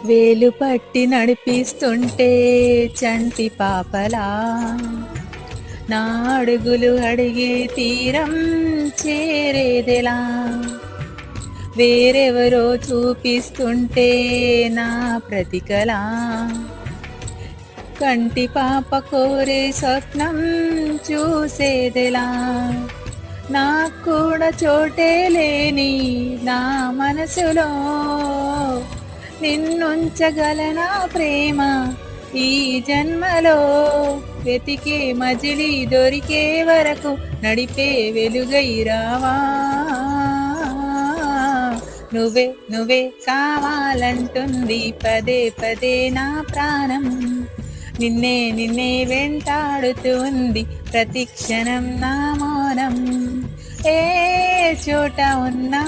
వేలు పట్టి నడిపిస్తుంటే చంటి పాపలా నా అడుగులు అడిగే తీరం చేరేదెలా వేరెవరో చూపిస్తుంటే నా ప్రతికలా కంటి పాప కోరే స్వప్నం చూసేదెలా నాకు కూడా చోటే లేని నా మనసులో నిన్నుంచగలనా ప్రేమ ఈ జన్మలో వెతికే మజిలీ దొరికే వరకు నడిపే వెలుగై రావా నువ్వే నువ్వే కావాలంటుంది పదే పదే నా ప్రాణం నిన్నే నిన్నే వెంటాడుతుంది ప్రతి క్షణం నా మౌనం ఏ చోట ఉన్నా